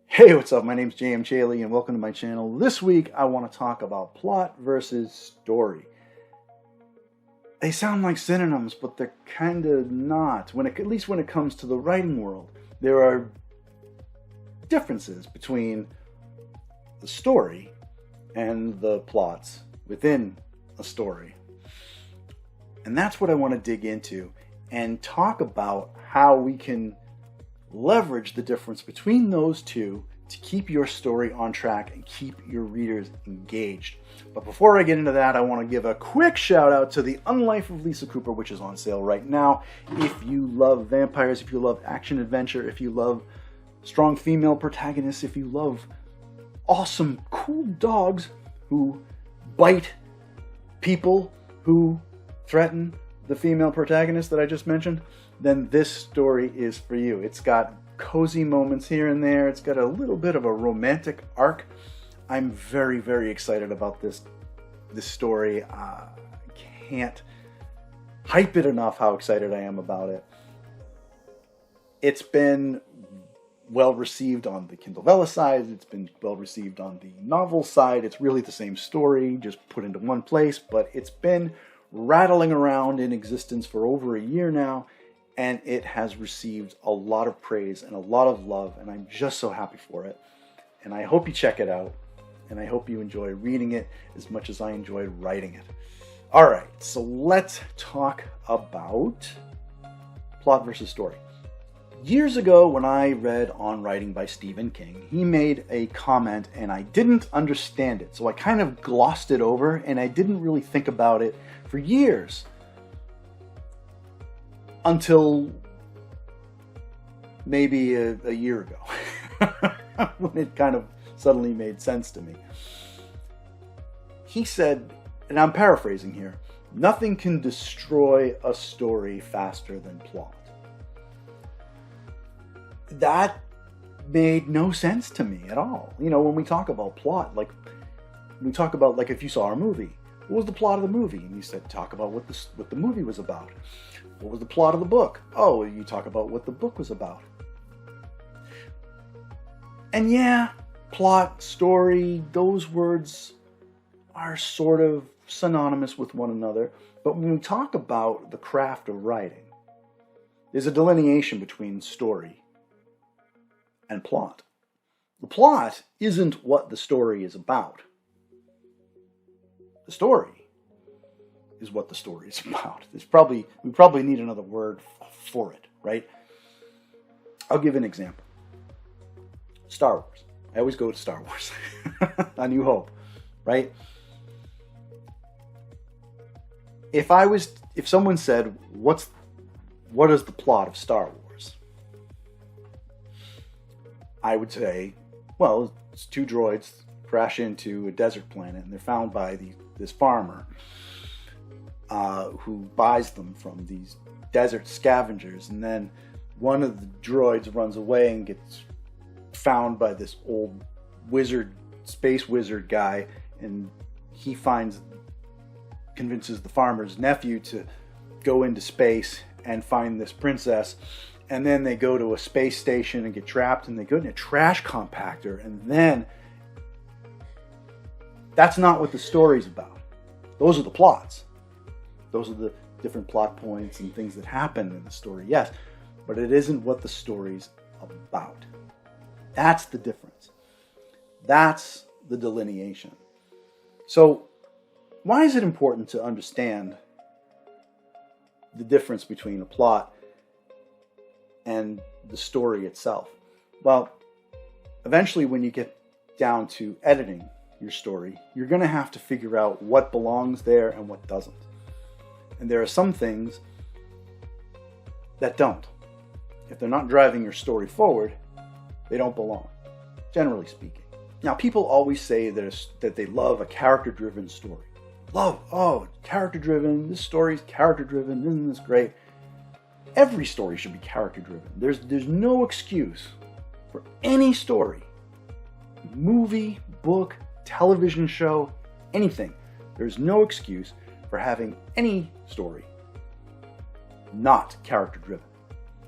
Hey, what's up? My name's J.M. Chaley and welcome to my channel. This week I want to talk about plot versus story. They sound like synonyms, but they're kind of not. At least when it comes to the writing world, there are differences between the story and the plots within a story. And that's what I want to dig into and talk about how we can leverage the difference between those two to keep your story on track and keep your readers engaged. But before I get into that, I want to give a quick shout out to The Unlife of Lisa Cooper, which is on sale right now. If you love vampires, if you love action adventure, if you love strong female protagonists, if you love awesome, cool dogs who bite people who threaten the female protagonist that I just mentioned, then this story is for you. It's got cozy moments here and there. It's got a little bit of a romantic arc. I'm very, very excited about this story. I can't hype it enough how excited I am about it. It's been well received on the Kindle Vella side. It's been well received on the novel side. It's really the same story, just put into one place, but it's been rattling around in existence for over a year now, and it has received a lot of praise and a lot of love, and I'm just so happy for it. And I hope you check it out, and I hope you enjoy reading it as much as I enjoyed writing it. All right, so let's talk about plot versus story. Years ago, when I read On Writing by Stephen King, he made a comment and I didn't understand it. So I kind of glossed it over and I didn't really think about it for years. Until maybe a year ago, when it kind of suddenly made sense to me. He said, and I'm paraphrasing here, "Nothing can destroy a story faster than plot." That made no sense to me at all. You know, when we talk about plot, like if you saw a movie, what was the plot of the movie? And you said, talk about what the movie was about. What was the plot of the book? Oh, you talk about what the book was about. And yeah, plot, story, those words are sort of synonymous with one another. But when we talk about the craft of writing, there's a delineation between story and plot. The plot isn't what the story is about. The story is what the story is about. We probably need another word for it, right? I'll give an example. Star Wars. I always go to Star Wars. A New Hope, right? If someone said, what is the plot of Star Wars? I would say, well, it's two droids crash into a desert planet and they're found by this farmer who buys them from these desert scavengers, and then one of the droids runs away and gets found by this old space wizard guy, and he convinces the farmer's nephew to go into space and find this princess. And then they go to a space station and get trapped, and they go in a trash compactor, and then that's not what the story's about. Those are the plots. Those are the different plot points and things that happen in the story, yes, but it isn't what the story's about. That's the difference. That's the delineation. So, why is it important to understand the difference between a plot and the story itself? Well, eventually when you get down to editing your story, you're going to have to figure out what belongs there and what doesn't. And there are some things that don't. If they're not driving your story forward, they don't belong, generally speaking. Now, people always say that they love a character-driven story. Character-driven, this story's character-driven, isn't this great? Every story should be character-driven. There's no excuse for any story, movie, book, television show, anything. There's no excuse for having any story not character-driven.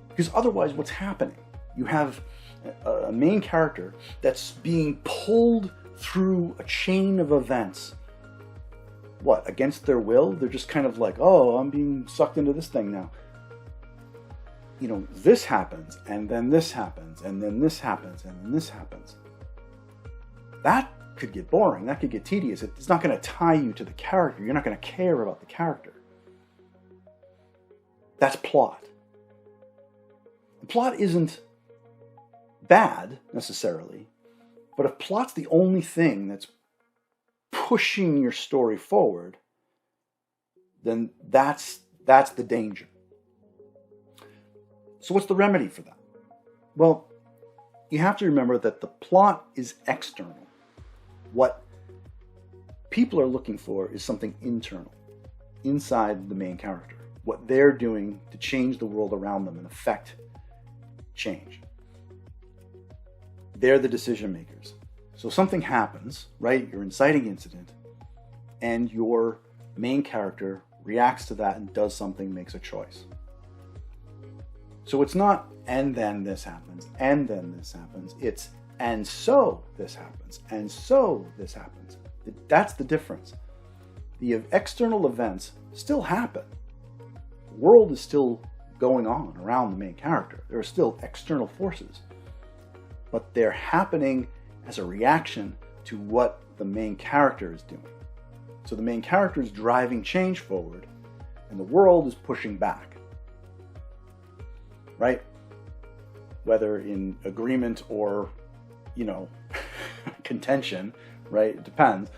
Because otherwise, what's happening? You have a main character that's being pulled through a chain of events. What, against their will? They're just kind of like, oh, I'm being sucked into this thing now. You know, this happens, and then this happens, and then this happens, and then this happens. That could get boring. That could get tedious. It's not going to tie you to the character. You're not going to care about the character. That's plot. The plot isn't bad, necessarily, but if plot's the only thing that's pushing your story forward, then that's the danger. So what's the remedy for that? Well, you have to remember that the plot is external. What people are looking for is something internal, inside the main character. What they're doing to change the world around them and affect change. They're the decision makers. So something happens, right? Your inciting incident, and your main character reacts to that and does something, makes a choice. So it's not, and then this happens, and then this happens. It's, and so this happens, and so this happens. That's the difference. The external events still happen. The world is still going on around the main character. There are still external forces, but they're happening as a reaction to what the main character is doing. So the main character is driving change forward, and the world is pushing back. Right? Whether in agreement or, contention, right? It depends.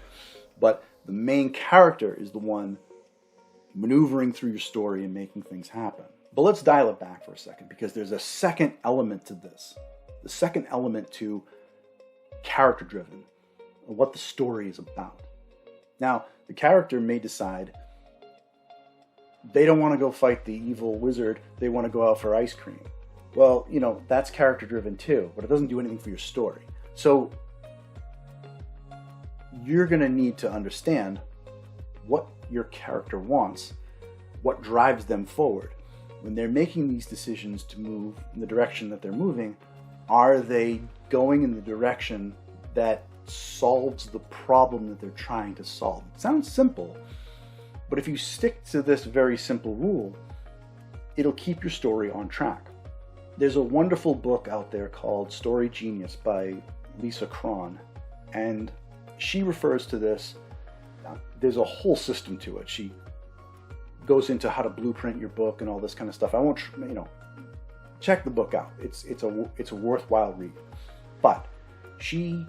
But the main character is the one maneuvering through your story and making things happen. But let's dial it back for a second, because there's a second element to this. The second element to character-driven, what the story is about. Now, the character may decide they don't want to go fight the evil wizard, they want to go out for ice cream. Well, that's character-driven too, but it doesn't do anything for your story. So you're going to need to understand what your character wants, what drives them forward. When they're making these decisions to move in the direction that they're moving, are they going in the direction that solves the problem that they're trying to solve? It sounds simple, but if you stick to this very simple rule, it'll keep your story on track. There's a wonderful book out there called Story Genius by Lisa Cron, and she refers to this. There's a whole system to it. She goes into how to blueprint your book and all this kind of stuff. I won't, check the book out. It's a worthwhile read. But she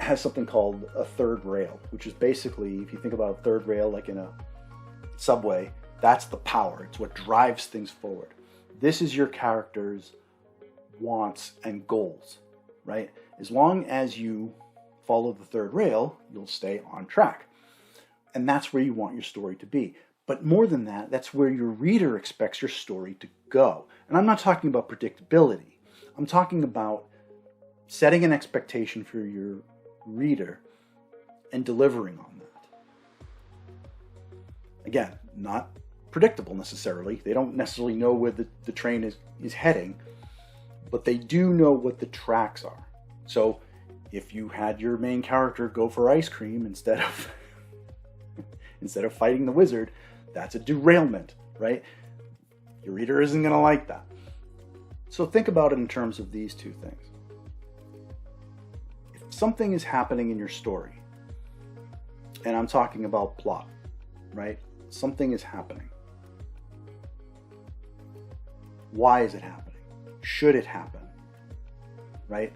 has something called a third rail, which is basically, if you think about a third rail like in a subway, that's the power. It's what drives things forward. This is your character's wants and goals, right? As long as you follow the third rail, you'll stay on track. And that's where you want your story to be. But more than that, that's where your reader expects your story to go. And I'm not talking about predictability. I'm talking about setting an expectation for your reader and delivering on that. Again, not predictable necessarily. They don't necessarily know where the train is heading, but they do know what the tracks are. So if you had your main character go for ice cream instead of fighting the wizard, that's a derailment, right? Your reader isn't going to like that. So think about it in terms of these two things. If something is happening in your story, and I'm talking about plot, right? Something is happening. Why is it happening? Should it happen? Right?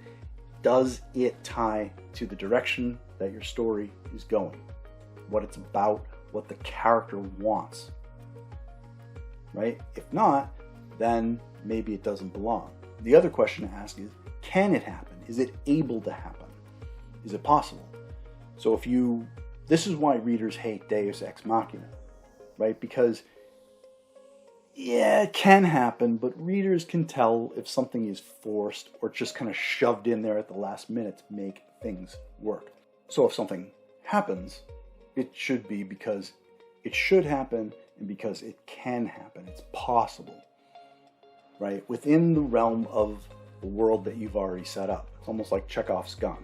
Does it tie to the direction that your story is going? What it's about, what the character wants? Right? If not, then maybe it doesn't belong. The other question to ask is, can it happen? Is it able to happen? Is it possible? So this is why readers hate Deus Ex Machina, right? Because yeah, it can happen, but readers can tell if something is forced or just kind of shoved in there at the last minute to make things work. So if something happens, it should be because it should happen and because it can happen. It's possible, right? Within the realm of the world that you've already set up. It's almost like Chekhov's gun,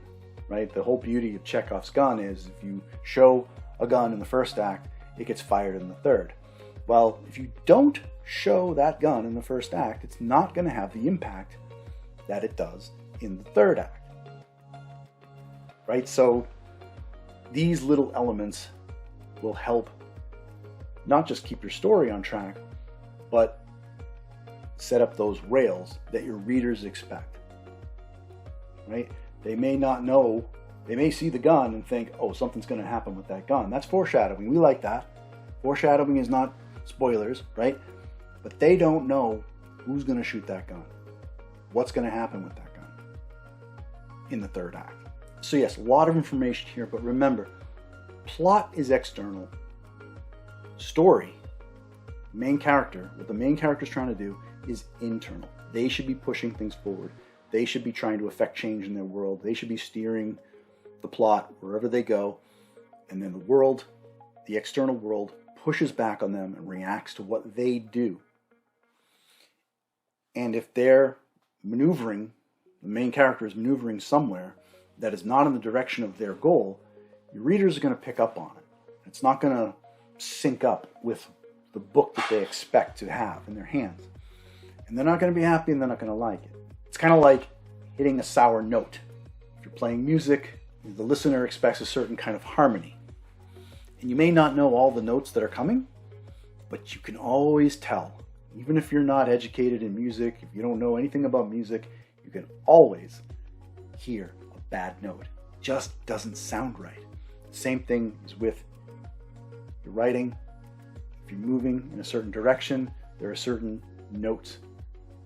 right? The whole beauty of Chekhov's gun is if you show a gun in the first act, it gets fired in the third. Well, if you don't show that gun in the first act, it's not going to have the impact that it does in the third act, right? So these little elements will help not just keep your story on track, but set up those rails that your readers expect, right? They may not know, they may see the gun and think, oh, something's going to happen with that gun. That's foreshadowing. We like that. Foreshadowing is not spoilers, right? But they don't know who's going to shoot that gun, what's going to happen with that gun in the third act. So yes, a lot of information here, but remember, plot is external. Story, main character, what the main character is trying to do is internal. They should be pushing things forward. They should be trying to affect change in their world. They should be steering the plot wherever they go. And then the world, the external world, pushes back on them and reacts to what they do. And if they're maneuvering, the main character is maneuvering somewhere that is not in the direction of their goal, your readers are going to pick up on it. It's not going to sync up with the book that they expect to have in their hands. And they're not going to be happy and they're not going to like it. It's kind of like hitting a sour note. If you're playing music, the listener expects a certain kind of harmony. And you may not know all the notes that are coming, but you can always tell. Even if you're not educated in music, if you don't know anything about music, you can always hear a bad note. It just doesn't sound right. The same thing is with your writing. If you're moving in a certain direction, there are certain notes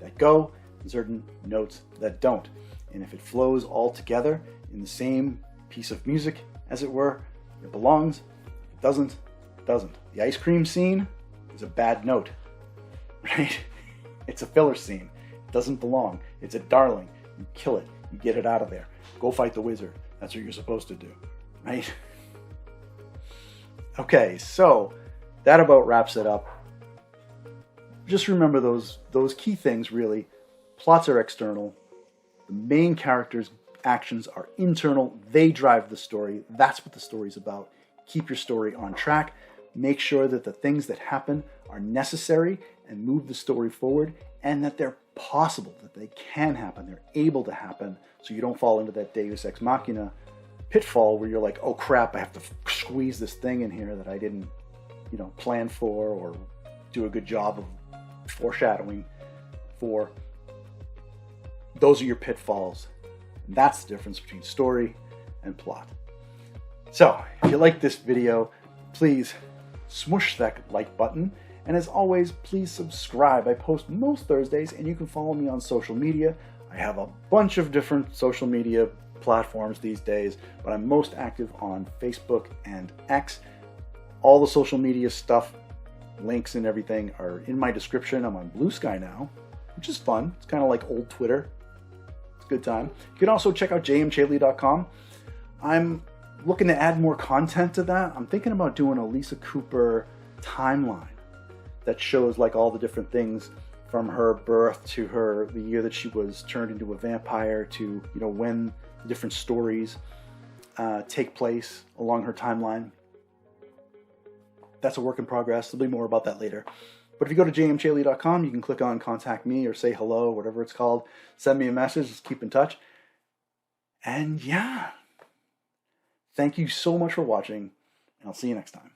that go and certain notes that don't. And if it flows all together in the same piece of music, as it were, it belongs. If it doesn't, it doesn't. The ice cream scene is a bad note, right? It's a filler scene. It doesn't belong. It's a darling. You kill it. You get it out of there. Go fight the wizard. That's what you're supposed to do, right? Okay, so that about wraps it up. Just remember those key things, really. Plots are external. The main character's actions are internal. They drive the story. That's what the story's about. Keep your story on track. Make sure that the things that happen are necessary and move the story forward, and that they're possible, that they can happen, they're able to happen, so you don't fall into that Deus Ex Machina pitfall where you're like, oh crap, I have to squeeze this thing in here that I didn't, plan for or do a good job of foreshadowing for. Those are your pitfalls. And that's the difference between story and plot. So, if you like this video, please smush that like button. And as always, please subscribe. I post most Thursdays, and you can follow me on social media. I have a bunch of different social media platforms these days, but I'm most active on Facebook and X. All the social media stuff, links and everything are in my description. I'm on Blue Sky now, which is fun. It's kind of like old Twitter. It's a good time. You can also check out interchangeably.com. I'm looking to add more content to that. I'm thinking about doing a Lisa Cooper timeline that shows like all the different things from her birth to the year that she was turned into a vampire to, when the different stories take place along her timeline. That's a work in progress. There'll be more about that later. But if you go to jmchaley.com, you can click on contact me or say hello, whatever it's called. Send me a message. Let's keep in touch. And yeah, thank you so much for watching, and I'll see you next time.